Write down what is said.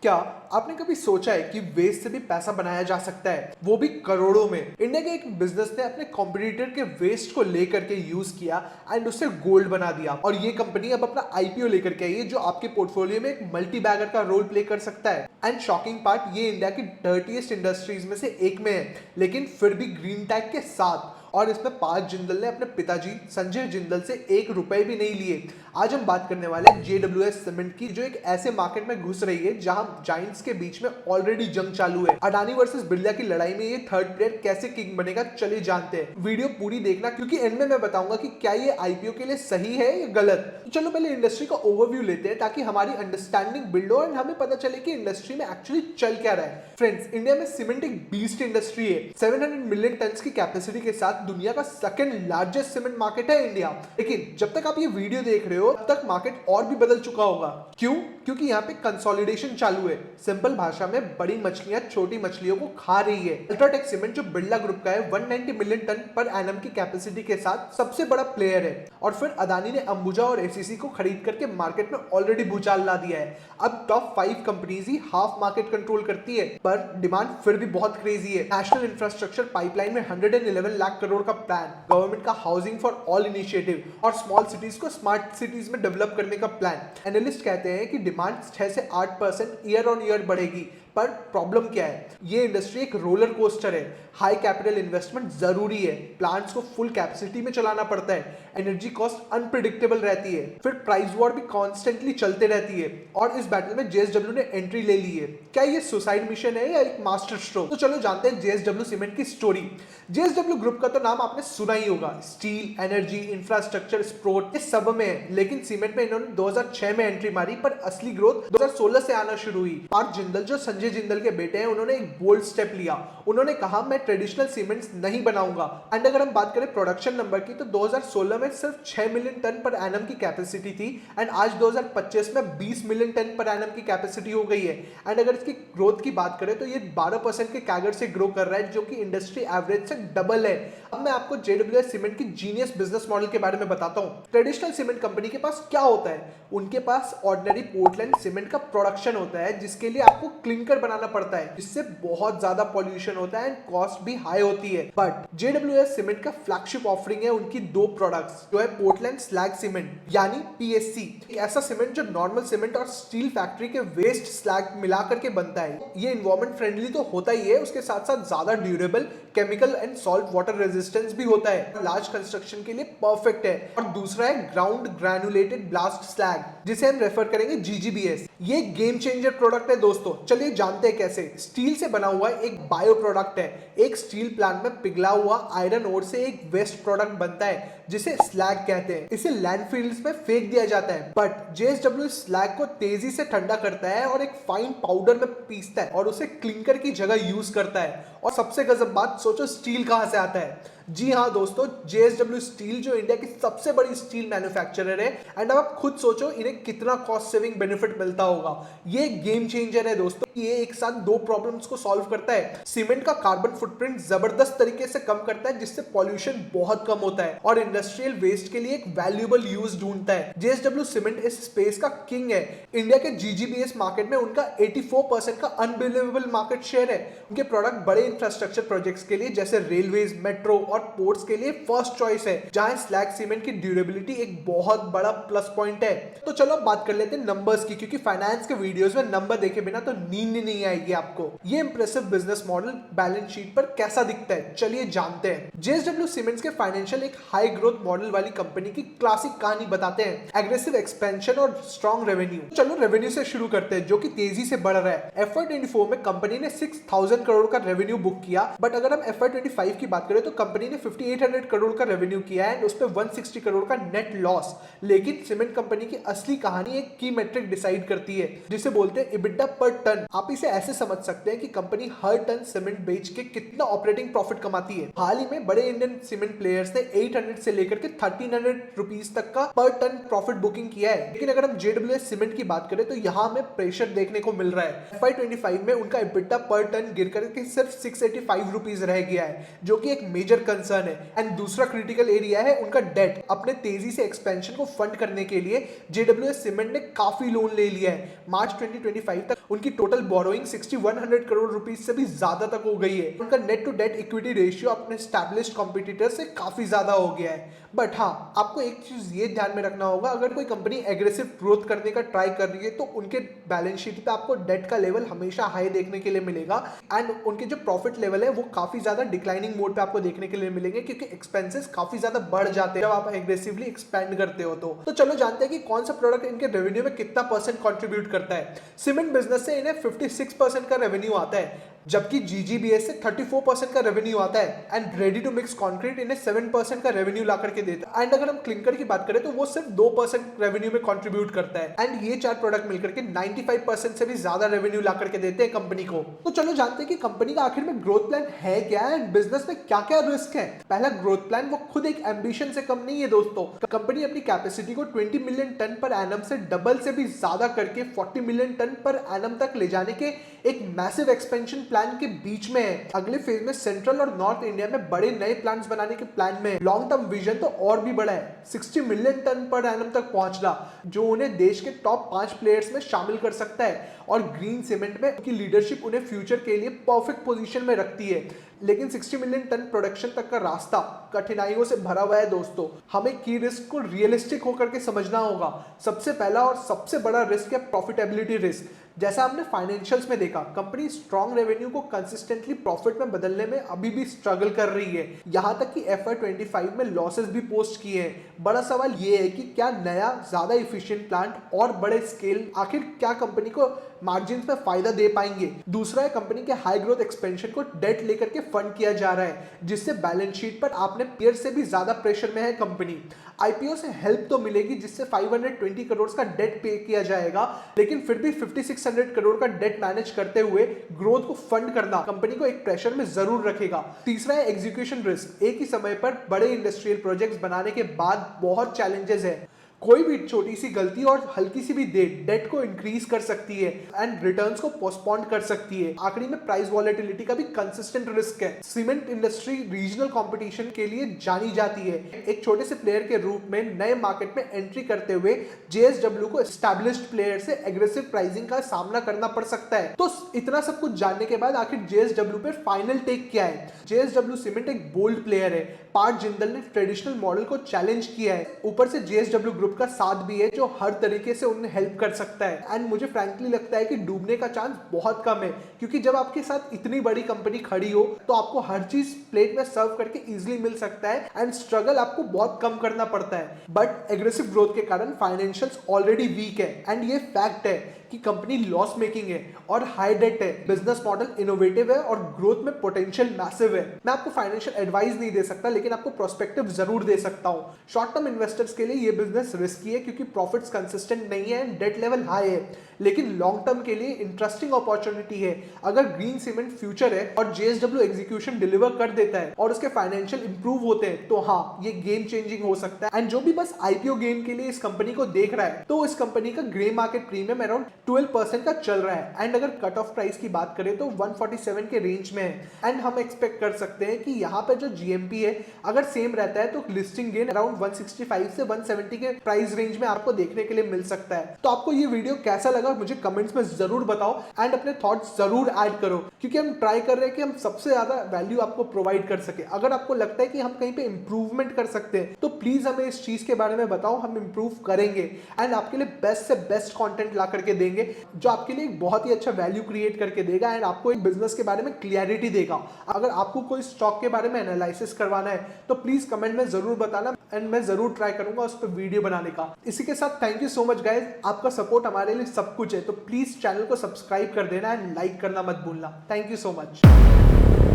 क्या आपने कभी सोचा है कि वेस्ट से भी पैसा बनाया जा सकता है, वो भी करोड़ों में। इंडिया के एक बिजनेस ने अपने कॉम्पिटिटर के वेस्ट को लेकर के यूज किया एंड उससे गोल्ड बना दिया, और ये कंपनी अब अपना आईपीओ लेकर के आई है जो आपके पोर्टफोलियो में एक मल्टी बैगर का रोल प्ले कर सकता है। एंड शॉकिंग पार्ट, ये इंडिया की डर्टीएस्ट इंडस्ट्रीज में से एक में है, लेकिन फिर भी ग्रीन टैग के साथ। और इसमें पार्थ जिंदल ने अपने पिताजी संजय जिंदल से 1 रुपए भी नहीं लिए। आज हम बात करने वाले हैं जेडब्ल्यूएस सीमेंट की, जो एक ऐसे मार्केट में घुस रही है जहां जायंट्स के बीच में ऑलरेडी जंग चालू है। अडानी वर्सेस बिरला की लड़ाई में ये थर्ड प्लेयर कैसे किंग बनेगा, चलिए जानते हैं। वीडियो पूरी देखना, क्योंकि एंड में मैं बताऊंगा कि क्या ये आईपीओ के लिए सही है या गलत। तो चलो पहले इंडस्ट्री का ओवरव्यू लेते हैं, ताकि हमारी अंडरस्टैंडिंग बिल्ड हो एंड हमें पता चले कि इंडस्ट्री में एक्चुअली चल क्या रहा है। फ्रेंड्स, इंडिया में सीमेंट एक बीस्ट इंडस्ट्री है। 700 मिलियन टन की कैपेसिटी के साथ दुनिया का सेकंड लार्जेस्ट सीमेंट मार्केट है इंडिया। लेकिन जब तक आप ये वीडियो देख रहे हो, तब तक मार्केट और भी बदल चुका होगा। क्यों? क्योंकि यहाँ पे कंसोलिडेशन चालू है। सिंपल भाषा में बड़ी मछलियां छोटी मछलियों को खा रही है। अल्ट्राटेक सीमेंट जो बिरला ग्रुप का है, 190 मिलियन टन पर एनम की कैपेसिटी के साथ सबसे बड़ा प्लेयर है। और फिर अदानी ने अंबुजा और एसीसी को खरीद करके मार्केट में ऑलरेडी भूचाल ला दिया है। अब टॉप 5 कंपनीज ही हाफ मार्केट कंट्रोल करती है, पर डिमांड फिर भी बहुत क्रेजी है। नेशनल इंफ्रास्ट्रक्चर पाइपलाइन में 111 लाख करोड़ का प्लान, गवर्नमेंट का हाउसिंग फॉर ऑल इनिशिएटिव और स्मॉल सिटीज को स्मार्ट सिटीज में डेवलप करने का प्लान। एनालिस्ट कहते हैं कि डिमांड 6 से 8% ईयर ऑन ईयर बढ़ेगी। पर प्रॉब्लम क्या है? ये इंडस्ट्री एक रोलर कोस्टर है। हाई कैपिटल इन्वेस्टमेंट जरूरी है, प्लांट्स को फुल कैपेसिटी में चलाना पड़ता है, एनर्जी कॉस्ट अनप्रिडिक्टेबल रहती है, फिर प्राइस वॉर भी कॉन्स्टेंटली चलते रहती है। और इस बैटल में जेएसडब्ल्यू ने एंट्री ले ली है। क्या ये सुसाइड मिशन है या एक मास्टर स्ट्रोक? तो चलो जानते हैं जेएसडब्ल्यू सीमेंट की स्टोरी। जेएसडब्ल्यू ग्रुप का तो नाम आपने सुना ही होगा। स्टील, एनर्जी, इंफ्रास्ट्रक्चर, स्पोर्ट, ये सब में है। लेकिन सीमेंट में इन्होंने 2006 में एंट्री मारी, पर असली ग्रोथ 2016 से आना शुरू हुई। पार्थ जिंदल जो संजय जिंदल के बेटे हैं, उन्होंने एक बोल्ड स्टेप लिया। उन्होंने कहा मैं ट्रेडिशनल सीमेंट्स नहीं बनाऊंगा। एंड अगर हम बात करें प्रोडक्शन नंबर की, तो 2016 में सिर्फ 6 मिलियन टन पर एनम की कैपेसिटी थी एंड आज 2025 में 20 मिलियन टन पर एनम की कैपेसिटी हो गई है। एंड अगर इसकी ग्रोथ की बात करें तो ये 12% के कैगर से ग्रो कर रहा है, जो कि इंडस्ट्री एवरेज से डबल है। अब मैं आपको जेडब्ल्यूएस सीमेंट की जीनियस बिजनेस मॉडल के बारे में बताता हूँ। ट्रेडिशनल सीमेंट कंपनी के पास क्या होता है? उनके पास ऑर्डिनरी पोर्टलैंड सीमेंट का प्रोडक्शन होता है, जिसके लिए आपको क्लिंकर बनाना पड़ता है, जिससे बहुत ज्यादा पॉल्यूशन होता है एंड कॉस्ट भी हाई होती है। बट जेडब्ल्यूएस सीमेंट का फ्लैगशिप ऑफरिंग है उनकी 2 प्रोडक्ट्स, जो है पोर्टलैंड स्लैग सीमेंट यानी पीएससी। एक ऐसा सीमेंट जो नॉर्मल सीमेंट और स्टील फैक्ट्री के वेस्ट स्लैग मिला करके बनता है। ये एनवायरमेंट फ्रेंडली तो होता ही है, उसके साथ साथ ज्यादा durable, chemical and salt water resistance भी होता है। लार्ज कंस्ट्रक्शन के लिए परफेक्ट है। और दूसरा है ग्राउंड ग्रैनुलेटेड ब्लास्ट स्लैग, जिसे हम रेफर करेंगे जीजीबीएस। ये गेम चेंजर प्रोडक्ट है दोस्तों। चलिए जानते हैं कैसे। स्टील से बना हुआ एक बायो प्रोडक्ट है। एक स्टील प्लांट में पिघला हुआ आयरन ओर से एक वेस्ट प्रोडक्ट बनता है, जिसे स्लैग कहते हैं। इसे लैंडफिल्स में फेंक दिया जाता है, बट जेएसडब्ल्यू स्लैग को तेजी से ठंडा करता है और एक फाइन पाउडर में पीसता है और उसे क्लिंकर की जगह यूज करता है। और सबसे गजब बात, सोचो स्टील कहां से आता है। जी हाँ दोस्तों, जेएसडब्ल्यू स्टील जो इंडिया की सबसे बड़ी स्टील मैन्युफैक्चरर है। एंड अब आप खुद सोचो इन्हें कितना कॉस्ट सेविंग बेनिफिट मिलता होगा। ये गेम चेंजर है दोस्तों। ये एक साथ 2 प्रॉब्लम्स को सॉल्व करता है। सीमेंट का कार्बन फुटप्रिंट जबरदस्त तरीके से कम करता है, जिससे पॉल्यूशन बहुत कम होता है और इंडस्ट्रियल वेस्ट के लिए एक वैल्यूएबल यूज ढूंढता है। जेएसडब्ल्यू सीमेंट इस स्पेस का किंग है। इंडिया के जीजीबीएस मार्केट में उनका 84% का अनबिलीवेबल मार्केट शेयर है। उनके प्रोडक्ट बड़े इंफ्रास्ट्रक्चर प्रोजेक्ट्स के लिए, जैसे रेलवेज, मेट्रो और पोर्ट्स के लिए फर्स्ट चॉइस है, जहां स्लैग सीमेंट की ड्यूरेबिलिटी एक बहुत बड़ा प्लस पॉइंट है। तो चलो अब बात कर लेते हैं नंबर्स की, क्योंकि फाइनेंस के वीडियोस में नंबर देखे बिना तो नींद नहीं आएगी आपको। ये impressive business model balance sheet पर कैसा दिखता है, चलिए जानते हैं। जेएसडब्ल्यू सीमेंट्स के फाइनेंशियल एक हाई ग्रोथ मॉडल वाली कंपनी की क्लासिक कहानी बताते हैं। एग्रेसिव एक्सपेंशन और स्ट्रॉन्ग रेवेन्यू। चलो रेवेन्यू से शुरू करते हैं, जो कि तेजी से बढ़ रहा है। FY24 में कंपनी ने 6000 करोड़ का रेवेन्यू बुक किया, बट अगर हम FY25 की बात करें तो कंपनी ने 5800 करोड़ का रेवेन्यू किया है, उस पे 160 करोड़ का नेट लॉस। लेकिन सीमेंट कंपनी की असली कहानी एक की मेट्रिक डिसाइड करती है, जिसे बोलते हैं इबिटा पर टन। आप इसे ऐसे समझ सकते हैं कि कंपनी हर टन सीमेंट बेच के कितना ऑपरेटिंग प्रॉफिट कमाती है। हाल ही में बड़े इंडियन सीमेंट प्लेयर्स ने 800 से लेकर के 1300 रुपीस तक का पर टन प्रॉफिट बुकिंग किया है। लेकिन अगर हम जेडब्ल्यूएस सीमेंट की बात करें तो यहाँ हमें प्रेशर देखने को मिल रहा है। FY25 में उनका इबिटा पर टन गिर करके सिर्फ 685 रुपीस रह गया है, जो कि एक मेजर कंसर्न है। एंड दूसरा क्रिटिकल एरिया है उनका डेट। अपने तेजी से एक्सपेंशन को फंड करने के लिए जेडब्ल्यूएस सीमेंट ने काफी लोन ले लिया है। मार्च 2025 तक उनकी टोटल बोरोइंग 6100 करोड़ रुपीस से भी ज्यादा तक हो गई है। उनका net to debt equity ratio अपने एस्टैब्लिश्ड कॉम्पिटिटर से काफी ज्यादा हो गया है। बट हाँ, आपको एक चीज ये ध्यान में रखना होगा, अगर कोई कंपनी एग्रेसिव ग्रोथ करने का ट्राई कर रही है तो उनके बैलेंस शीट पे आपको डेट का लेवल हमेशा हाई देखने के लिए मिलेगा। एंड उनके जो प्रॉफिट लेवल है वो काफी ज्यादा डिक्लाइनिंग मोड पे आपको देखने के लिए मिलेंगे, क्योंकि एक्सपेंसेस काफी ज्यादा बढ़ जाते हैं जब आप एग्रेसिवली एक्सपेंड करते हो। तो चलो जानते हैं कि कौन सा प्रोडक्ट इनके रेवेन्यू में कितना परसेंट कंट्रीब्यूट करता है। सीमेंट बिजनेस से इन्हें 56% का रेवेन्यू आता है, जबकि जीजीबीएस से 34% का रेवेन्यू आता है। And ready to mix concrete इन्हें 7% का रेवेन्यू ला करके देता है। एंड अगर हम क्लिंकर की बात करें तो वो सिर्फ 2% रेवेन्यू में कंट्रीब्यूट करता है। एंड ये चार प्रोडक्ट मिलकर के 95% से भी ज्यादा रेवेन्यू ला करके देते हैं कंपनी को। तो चलो जानते हैं कि कंपनी का आखिर में ग्रोथ प्लान है क्या है, बिजनेस में क्या क्या रिस्क है। पहला ग्रोथ प्लान वो खुद एक एम्बिशन से कम नहीं है दोस्तों। कंपनी अपनी कैपेसिटी को 20 मिलियन टन पर एनम से डबल से भी ज्यादा करके 40 मिलियन टन पर एनम तक ले जाने के एक मैसिव एक्सपेंशन प्लान के बीच में है। अगले फेज में सेंट्रल और नॉर्थ इंडिया में बड़े नए प्लांट्स बनाने के प्लान में। लॉन्ग टर्म विजन तो और भी बड़ा है, 60 मिलियन टन पर एनम तक पहुंचना, जो उन्हें देश के टॉप 5 प्लेयर्स में शामिल कर सकता है। और ग्रीन सीमेंट में उनकी लीडरशिप उन्हें फ्यूचर के लिए परफेक्ट पोजीशन में रखती है। लेकिन 60 मिलियन टन प्रोडक्शन तक का रास्ता कठिनाइयों से भरा हुआ है दोस्तों। हमें की रिस्क को रियलिस्टिक होकर के समझना होगा। सबसे पहला और सबसे बड़ा रिस्क है प्रॉफिटेबिलिटी रिस्क। जैसा हमने फाइनेंशियल्स में देखा, कंपनी स्ट्रॉन्ग रेवेन्यू को कंसिस्टेंटली प्रॉफिट में बदलने में अभी भी स्ट्रगल कर रही है। यहां तक कि FY25 में लॉसेस भी पोस्ट किए हैं। बड़ा सवाल यह है कि क्या नया ज्यादा इफिशिएंट प्लांट और बड़े स्केल आखिर क्या कंपनी को मार्जिन में फायदा दे पाएंगे। दूसरा है कंपनी के हाई ग्रोथ एक्सपेंशन को डेट लेकर के फंड किया जा रहा है, जिससे बैलेंस शीट पर आपने पीयर से भी ज्यादा प्रेशर में है कंपनी। आईपीओ से हेल्प तो मिलेगी, जिससे 520 करोड़ का डेट पे किया जाएगा, लेकिन फिर भी 5600 करोड़ का डेट मैनेज करते हुए ग्रोथ को फंड करना कंपनी को एक प्रेशर में जरूर रखेगा। तीसरा है एग्जीक्यूशन रिस्क। एक ही समय पर बड़े इंडस्ट्रियल प्रोजेक्ट्स बनाने के बाद बहुत चैलेंजेस है। कोई भी छोटी सी गलती और हल्की सी भी डेट को इंक्रीज कर सकती है एंड रिटर्न्स को पोस्टपोन कर सकती है। आखिरी में प्राइस वॉलेटिलिटी का भी कंसिस्टेंट रिस्क है। सीमेंट इंडस्ट्री रीजनल कंपटीशन के लिए जानी जाती है। एक छोटे से प्लेयर के रूप में नए मार्केट में एंट्री करते हुए जेएसडब्ल्यू को एस्टैब्लिश्ड प्लेयर से एग्रेसिव प्राइसिंग का सामना करना पड़ सकता है। तो इतना सब कुछ जानने के बाद आखिर जेएसडब्ल्यू पे फाइनल टेक क्या है। जेएसडब्ल्यू सीमेंट एक बोल्ड प्लेयर है। पार्थ जिंदल ने ट्रेडिशनल मॉडल को चैलेंज किया है। ऊपर से जेएसडब्ल्यू ग्रुप का साथ भी है, जो हर तरीके से उन्हें हेल्प कर सकता है। एंड मुझे फ्रैंकली लगता है कि डूबने का चांस बहुत कम है, क्योंकि जब आपके साथ इतनी बड़ी कंपनी खड़ी हो तो आपको हर चीज प्लेट में सर्व करके इजीली मिल सकता है एंड स्ट्रगल आपको बहुत कम करना पड़ता है। बट एग्रेसिव ग्रोथ के कारण फाइनेंशियल्स ऑलरेडी वीक है एंड ये फैक्ट है कि कंपनी लॉस मेकिंग है और हाई डेट है। बिजनेस मॉडल इनोवेटिव है और ग्रोथ में पोटेंशियल मैसिव है। मैं आपको फाइनेंशियल एडवाइस नहीं दे सकता, लेकिन आपको प्रोस्पेक्टिव जरूर दे सकता हूं। शॉर्ट टर्म इन्वेस्टर्स के लिए ये बिजनेस रिस्की है, क्योंकि प्रॉफिट्स कंसिस्टेंट नहीं है एंड डेट लेवल हाई है। लेकिन लॉन्ग टर्म के लिए इंटरेस्टिंग अपॉर्चुनिटी है। अगर ग्रीन सीमेंट फ्यूचर है और जेएसडब्ल्यू एग्जीक्यूशन डिलीवर कर देता है और उसके फाइनेंशियल इंप्रूव होते हैं, तो हाँ, ये गेम चेंजिंग हो सकता है। एंड जो भी बस आईपीओ गेम के लिए इस कंपनी को देख रहा है, तो इस कंपनी का ग्रे मार्केट प्रीमियम अराउंड 12% का चल रहा है। एंड अगर कट ऑफ प्राइस की बात करें तो 147 के रेंज में है। एंड हम एक्सपेक्ट कर सकते हैं कि यहाँ पे जो जीएमपी है अगर सेम रहता है तो लिस्टिंग गेन अराउंड 165 से 170 के प्राइस रेंज में आपको देखने के लिए मिल सकता है। तो आपको ये वीडियो कैसा लगा मुझे कमेंट्स में जरूर बताओ एंड अपने थॉट्स जरूर ऐड करो, क्योंकि हम ट्राई कर रहे हैं कि हम सबसे ज्यादा वैल्यू आपको प्रोवाइड कर सके। अगर आपको लगता है कि हम कहीं पे इंप्रूवमेंट कर सकते हैं तो प्लीज हमें इस चीज के बारे में बताओ, हम इंप्रूव करेंगे एंड आपके लिए बेस्ट से बेस्ट कंटेंट ला करके देंगे, जो आपके लिए एक बहुत ही अच्छा वैल्यू क्रिएट करके देगा एंड आपको एक बिजनेस के बारे में क्लियरिटी देगा। अगर आपको कोई स्टॉक के बारे में एनालिसिस करवाना है तो प्लीज कमेंट में जरूर बताना एंड मैं जरूर ट्राई करूंगा उस पर वीडियो बनाने का। इसी के साथ thank you so much guys, आपका सपोर्ट हमारे लिए सब कुछ है। तो प्लीज चैनल को सब्सक्राइब कर देना एंड लाइक करना मत भूलना। Thank you so much.